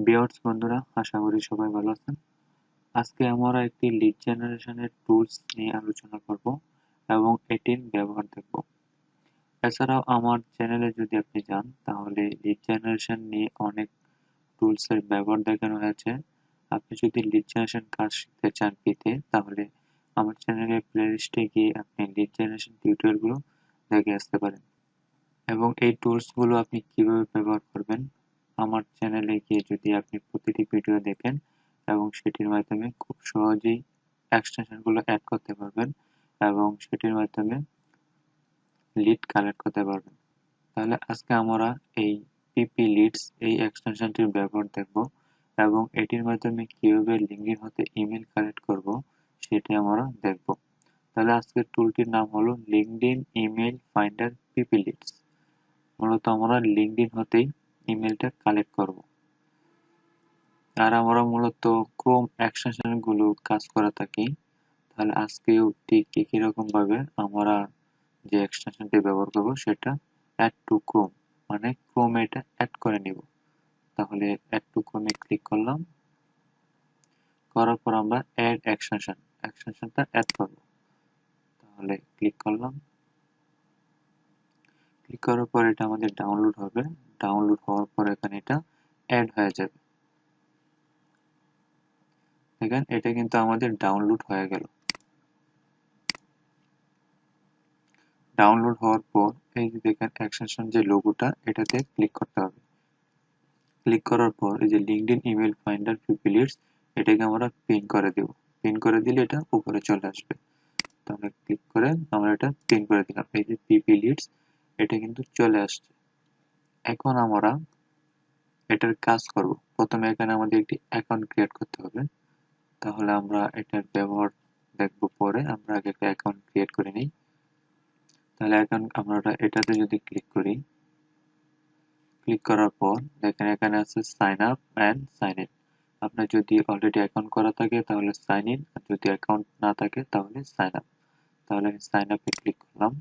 Viewers বন্ধুরা, আশা করি সবাই ভালো আছেন। আজকে আমরা একটি লিড জেনারেশনের টুলস নিয়ে আলোচনা করব এবং এটির ব্যবহার দেখব। এছাড়াও আমার চ্যানেলে যদি আপনি যান তাহলে লিড জেনারেশন নিয়ে অনেক টুলসের ব্যবহার দেখানো হয়েছে। আপনি যদি লিড জেনারেশন কাজ শিখতে চান পেতে, তাহলে আমার চ্যানেলের প্লেলিস্টে গিয়ে আপনি লিড জেনারেশন টিউটোরিয়ালগুলো দেখে আসতে পারেন। এবং এই টুলসগুলো আপনি কিভাবে ব্যবহার করবেন, আমার চ্যানেলে গিয়ে যদি আপনি প্রতিটি ভিডিও দেখেন এবং সেটির মাধ্যমে খুব সহজেই এক্সটেনশনগুলো অ্যাড করতে পারবেন এবং সেটির মাধ্যমে লিড কালেক্ট করতে পারবেন। তাহলে আজকে আমরা এই পিপি লিডস এই এক্সটেনশনটির ব্যবহার দেখব এবং এটির মাধ্যমে কিভাবে লিঙ্কডিন হতে ইমেল কালেক্ট করব সেটি আমরা দেখব। তাহলে আজকের টুলটির নাম হলো লিঙ্কডিন ইমেল ফাইন্ডার পিপি লিডস। মূলত আমরা লিঙ্কডিন হতেই ইমেলটা কালেক্ট করব। আর আমরা মূলত ক্রোম এক্সটেনশন গুলো কাজ করে থাকি। তাহলে আজকেও ঠিক একই রকম ভাবে আমরা যে এক্সটেনশনটি ব্যবহার করব সেটা অ্যাড টু ক্রোম, মানে ক্রোমে এটা অ্যাড করে নিব। তাহলে অ্যাড টু ক্রোমে ক্লিক করলাম, করার পর আমরা অ্যাড এক্সটেনশনটা অ্যাড করব। তাহলে ক্লিক করলাম, ক্লিক করার পর এটা আমাদের ডাউনলোড হবে। ডাউনলোড হওয়ার পর এখানে এটা অ্যাড হয়ে যাবে। দেখেন এটা কিন্তু আমাদের ডাউনলোড হয়ে গেল। ডাউনলোড হওয়ার পর এই যে দেখেন এক্সটেনশন যে লোগোটা, এটাতে ক্লিক করতে হবে। ক্লিক করার পর এই যে লিঙ্কডইন ইমেল ফাইন্ডার পিপি লিডস, এটাকে আমরা পিন করে দেব। পিন করে দিলে এটা উপরে চলে আসবে। তাহলে ক্লিক করে আমরা এটা পিন করে দিলাম। এই যে পিপি লিডস, এটা কিন্তু চলে আসছে। এখন আমরা এটার কাজ করব। প্রথমে এখানে আমাদের একটি অ্যাকাউন্ট ক্রিয়েট করতে হবে। তাহলে আমরা এটার ব্যবহার দেখব পরে। আমরা আগে একটা অ্যাকাউন্ট ক্রিয়েট করে নিই। তাহলে এখন আমরা এটাতে যদি ক্লিক করি, ক্লিক করার পর দেখেন এখানে আছে sign up and sign in. আপনার যদি অলরেডি অ্যাকাউন্ট করা থাকে তাহলে সাইন ইন, আর যদি অ্যাকাউন্ট না থাকে তাহলে সাইন আপ। তাহলে আমি সাইন আপে ক্লিক করলাম।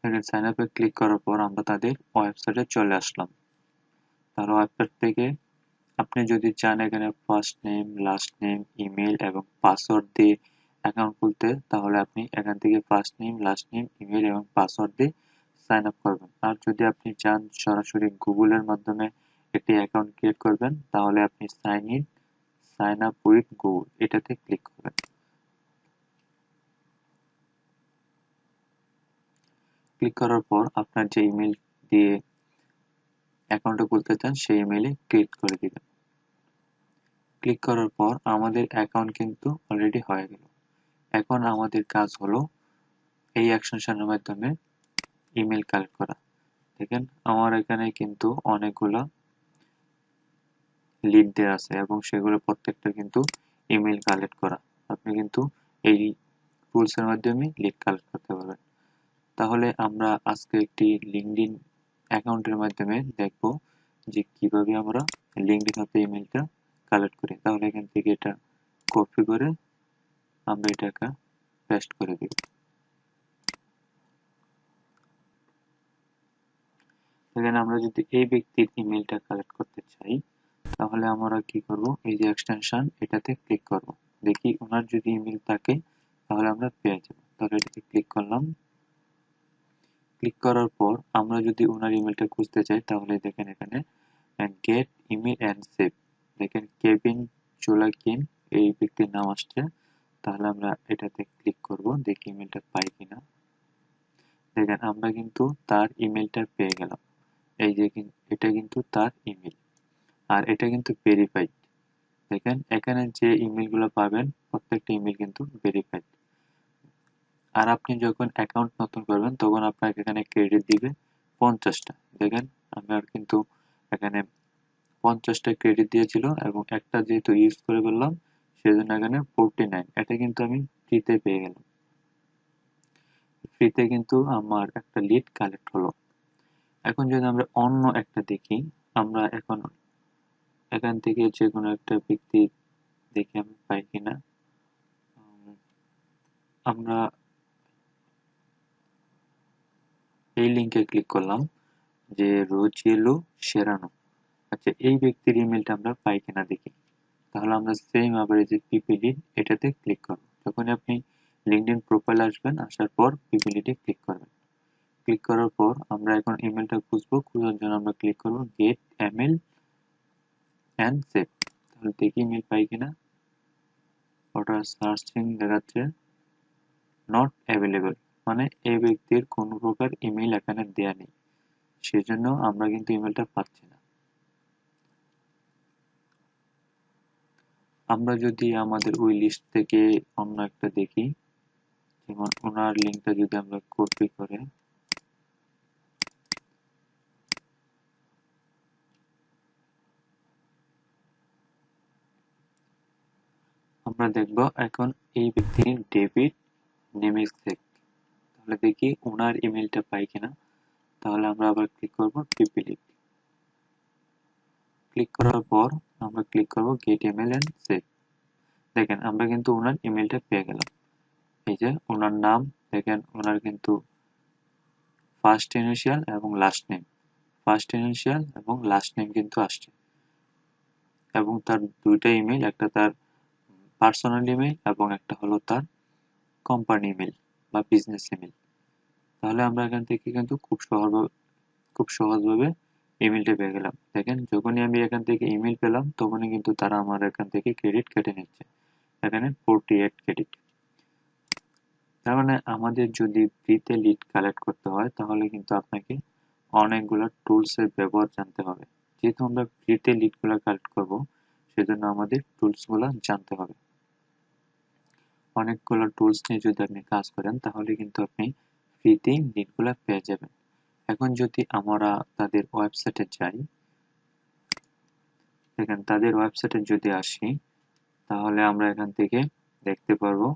এখানে সাইন আপে ক্লিক করার পর আমরা তাদের ওয়েবসাইটে চলে আসলাম। তাহলে ওয়েবসাইট থেকে আপনি যদি চান এখানে first name, last name, email এবং পাসওয়ার্ড দিয়ে অ্যাকাউন্ট খুলতে, তাহলে আপনি এখান থেকে first name, last name, email এবং পাসওয়ার্ড দিয়ে সাইন আপ করবেন। আর যদি আপনি চান সরাসরি গুগলের মাধ্যমে একটি অ্যাকাউন্ট ক্রিয়েট করবেন, তাহলে আপনি সাইন আপ উইথ গুগল এটাতে ক্লিক করবেন। ক্লিক করার পর আপনার যে ইমেল দিয়ে অ্যাকাউন্টটা খুলতে চান সেই ইমেলে ক্লিক করে দিবেন। ক্লিক করার পর আমাদের অ্যাকাউন্ট কিন্তু অলরেডি হয়ে গেল। এখন আমাদের কাজ হলো এই এক্সটেনশনের মাধ্যমে ইমেল কালেক্ট করা। দেখেন আমার এখানে কিন্তু অনেকগুলো লিড দেওয়া আছে এবং সেগুলো প্রত্যেকটা কিন্তু ইমেল কালেক্ট করা। আপনি কিন্তু এই টুলসের মাধ্যমে লিড কালেক্ট করতে পারবেন। তাহলে আমরা আজকে একটি লিঙ্কডইন অ্যাকাউন্টের মাধ্যমে দেখব যে কিভাবে আমরা লিঙ্কডইন হতে ইমেলটা কালেক্ট করি। তাহলে এখান থেকে এটা কপি করে আমরা এটাকে পেস্ট করে দিব। এখানে আমরা যদি এই ব্যক্তির ইমেলটা কালেক্ট করতে চাই, তাহলে আমরা কি করব, এই যে এক্সটেনশন এটাতে ক্লিক করব। দেখি ওনার যদি ইমেল থাকে তাহলে আমরা পেয়ে যাব। তাহলে এটাতে ক্লিক করলাম। ক্লিক করার পর আমরা যদি ওনার ইমেলটা খুঁজতে চাই তাহলে দেখেন এখানে গেট ইমেল অ্যান্ড সেভ, দেখেন কেভিন চোলাকিন এই ব্যক্তির নাম আসছে। তাহলে আমরা এটাতে ক্লিক করব, দেখি ইমেলটা পাই কিনা। দেখেন আমরা কিন্তু তার ইমেলটা পেয়ে গেলাম। এই যে এটা কিন্তু তার ইমেল, আর এটা কিন্তু ভেরিফাইড। দেখেন এখানে যে ইমেলগুলো পাবেন প্রত্যেকটা ইমেল কিন্তু ভেরিফাইড। আর আপনি যখন অ্যাকাউন্ট নতুন করবেন তখন আপনাকে এখানে ক্রেডিট দিবে 50টা। দেখেন আমার কিন্তু এখানে 50টা ক্রেডিট দিয়েছিল এবং একটা যেহেতু ইউজ করে ফেললাম সেজন্য এখানে 49, এটা কিন্তু আমি ফ্রিতে পেয়ে গেলাম। ফ্রিতে কিন্তু আমার একটা লিড কালেক্ট হলো। এখন যদি আমরা অন্য একটা দেখি, আমরা এখন এখান থেকে যে কোনো একটা ব্যক্তি দেখি আমি পাই কিনা। আমরা লিঙ্কে ক্লিক করলাম যে রোজিয়েলো সেরানো। আচ্ছা, এই ব্যক্তির ইমেলটা আমরা পাই কিনা দেখি। তাহলে আমরা সেম আবার এই যে পিপিলিড এটাতে ক্লিক করব। যখন আপনি লিঙ্কডইন প্রোফাইল আসবেন, আসার পর পিপিলিডে ক্লিক করবেন। ক্লিক করার পর আমরা এখন ইমেলটা খুঁজবো। খোঁজার জন্য আমরা ক্লিক করব গেট ইমেল অ্যান্ড সেভ। তাহলে দেখি ইমেল পাই কিনা। ওটা সার্চিং দেখাচ্ছে নট অ্যাভেলেবল, মানে এই ব্যক্তির কোনো প্রকার ইমেল এখানে দেয়া নেই, সেজন্য আমরা কিন্তু ইমেলটা পাচ্ছি না। আমরা যদি আমাদের ওই লিস্ট থেকে অন্য একটা দেখি, যেমন ওনার লিঙ্কটা যদি আমরা কপি করে আমরা দেখব এখন এই ব্যক্তির ডেভিড নেমেসেক। তাহলে দেখি ওনার ইমেলটা পাই কিনা। তাহলে আমরা আবার ক্লিক করব পিপিলিড। ক্লিক করার পর আমরা ক্লিক করব গেট ইমেল এন্ড সেভ। দেখেন আমরা কিন্তু ওনার ইমেলটা পেয়ে গেলাম। এই যে ওনার নাম দেখেন, ওনার কিন্তু ফার্স্ট ইনিশিয়াল এবং লাস্ট নেম, ফার্স্ট ইনিশিয়াল এবং লাস্ট নেম কিন্তু আসছে, এবং তার দুইটা ইমেল, একটা তার পার্সোনাল ইমেল এবং একটা হলো তার কোম্পানি ইমেল বা বিজনেস ইমেল। তাহলে আমরা এখান থেকে কিন্তু খুব সহজভাবে ইমেলটা পেয়ে গেলাম। দেখেন যখনই আমি এখান থেকে ইমেল পেলাম তখনই কিন্তু তারা আমার এখান থেকে ক্রেডিট কেটে নিচ্ছে, এখানে 48 ক্রেডিট। তার মানে আমাদের যদি ফ্রিতে লিড কালেক্ট করতে হয় তাহলে কিন্তু আপনাকে অনেকগুলো টুলসের ব্যবহার জানতে হবে। যেহেতু আমরা ফ্রিতে লিডগুলো কালেক্ট করব, সেজন্য আমাদের টুলসগুলো জানতে হবে। অনেকগুলো টুলস নিয়ে যদি আপনি কাজ করেন তাহলে কিন্তু আপনি ফ্রিতেই লিডগুলো পেয়ে যাবেন। এখন যদি আমরা তাদের ওয়েবসাইটে যাই, দেখেন তাদের ওয়েবসাইটে যদি আসি তাহলে আমরা এখান থেকে দেখতে পারবো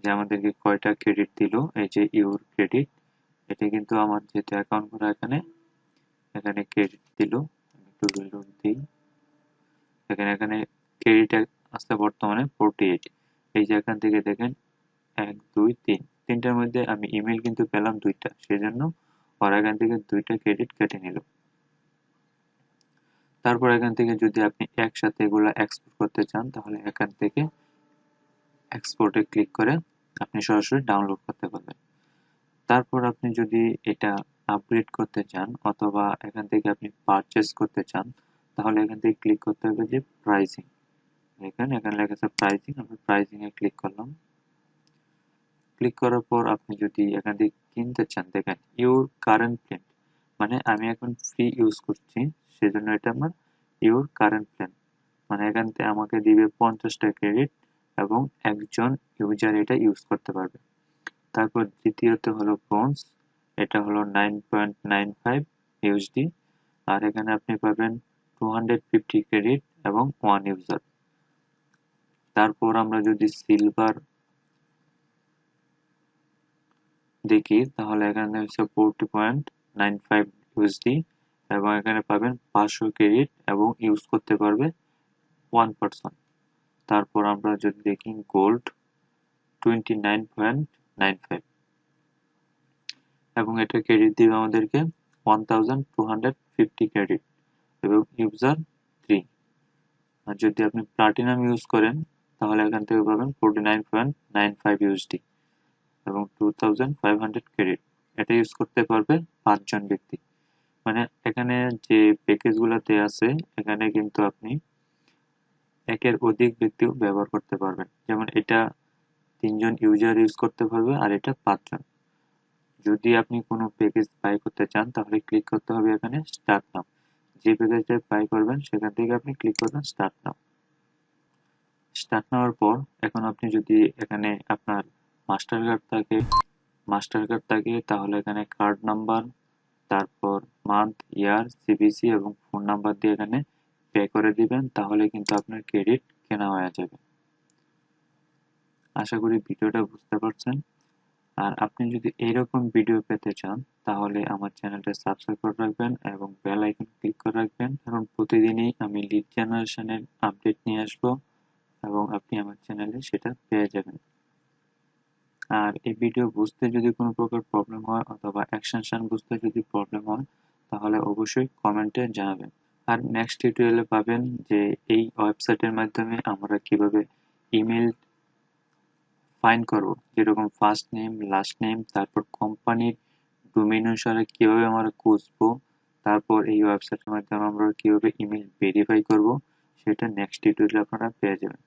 যে আমাদেরকে কয়টা ক্রেডিট দিল। এই যে ইউর ক্রেডিট, এটা কিন্তু আমার যেহেতু অ্যাকাউন্ট করা এখানে ক্রেডিট দিল। একটু রিলোড দিই। এখানে ক্রেডিট আছে বর্তমানে 48। এই যে এখান থেকে দেখেন 1 2 3 তিনটার মধ্যে আমি ইমেল কিন্তু পেলাম দুইটা, সেজন্য ওরা এখান থেকে দুইটা ক্রেডিট কেটে নিল। তারপর এখান থেকে যদি আপনি একসাথে এগুলা এক্সপোর্ট করতে চান তাহলে এখান থেকে এক্সপোর্টে ক্লিক করে আপনি সরাসরি ডাউনলোড করতে পারবেন। তারপর আপনি যদি এটা আপগ্রেড করতে চান অথবা এখান থেকে আপনি পারচেজ করতে চান তাহলে এখান থেকে ক্লিক করতে হবে যে প্রাইসিং। এখানে লেখা আছে প্রাইসিং, আমরা প্রাইসিং এ ক্লিক করলাম। ক্লিক করার পর আপনি যদি এখান থেকে কিনতে চান, দেখেন ইউর কারেন্ট প্ল্যান, মানে আমি এখন ফ্রি ইউজ করছি সেজন্য এটা আমার ইউর কারেন্ট প্ল্যান, মানে এখান থেকে আমাকে দিবে 50টা ক্রেডিট এবং একজন ইউজার এটা ইউজ করতে পারবে। তারপর দ্বিতীয়ত হলো ব্রোঞ্জ, এটা হলো 9.95 ইউএসডি, আর এখানে আপনি পাবেন 250 ক্রেডিট এবং 1 ইউজার। তারপর আমরা যদি সিলভার দেখি তাহলে এখানে হচ্ছে 40.95 ইউএসডি এবং এখানে পাবেন 500 ক্রেডিট এবং ইউজ করতে পারবে 1 পারসন। তারপর আমরা যদি দেখি গোল্ড 29.95 এবং এটা ক্রেডিট দিবে আমাদেরকে 1250 ক্রেডিট এবং ইউজার 3। আর যদি আপনি প্লাটিনাম ইউজ করেন তাহলে এখান থেকে পাবেন 49.95 ইউএসডি এবং 2500 ক্রেডিট। এটা ইউজ করতে পারবে 5 জন ব্যক্তি। মানে এখানে যে প্যাকেজগুলোতে আছে এখানে কিন্তু আপনি একের অধিক ব্যক্তিও ব্যবহার করতে পারবেন। যেমন এটা 3 জন ইউজার ইউজ করতে পারবে আর এটা 5 জন। যদি আপনি কোনো প্যাকেজ বাই করতে চান তাহলে ক্লিক করতে হবে এখানে স্টার্ট নাও। যে প্যাকেজটা বাই করবেন সেখান থেকে আপনি ক্লিক করবেন স্টার্ট নাও। স্টার্ট নেওয়ার পর এখন আপনি যদি এখানে আপনার মাস্টার কার্ড থাকে তাহলে এখানে কার্ড নাম্বার, তারপর মান্থ, ইয়ার, সিভিসি এবং ফোন নাম্বার দিয়ে এখানে পে করে দিবেন, তাহলে কিন্তু আপনার ক্রেডিট কেনা হয়ে যাবে। আশা করি ভিডিওটা বুঝতে পারছেন। আর আপনি যদি এইরকম ভিডিও পেতে চান তাহলে আমার চ্যানেলটা সাবস্ক্রাইব করে রাখবেন এবং বেল আইকন ক্লিক করে রাখবেন, কারণ প্রতিদিনই আমি লিড জেনারেশনের আপডেট নিয়ে আসবো এবং আপনি আমার চ্যানেলে সেটা পেয়ে যাবেন। আর এই ভিডিও বুঝতে যদি কোনো প্রকার প্রবলেম হয় অথবা এক্সটেনশন বুঝতে যদি প্রবলেম হয় তাহলে অবশ্যই কমেন্টে জানাবেন। আর নেক্সট টিউটোরিয়ালে পাবেন যে এই ওয়েবসাইটের মাধ্যমে আমরা কিভাবে ইমেল ফাইন্ড করব, যেরকম ফার্স্ট নেম, লাস্ট নেম, তারপর কোম্পানির ডোমেইন অনুসারে কিভাবে আমরা খুঁজবো, তারপর এই ওয়েবসাইটের মাধ্যমে আমরা কিভাবে ইমেল ভেরিফাই করব, সেটা নেক্সট টিউটোরিয়ালে আপনারা পেয়ে যাবেন।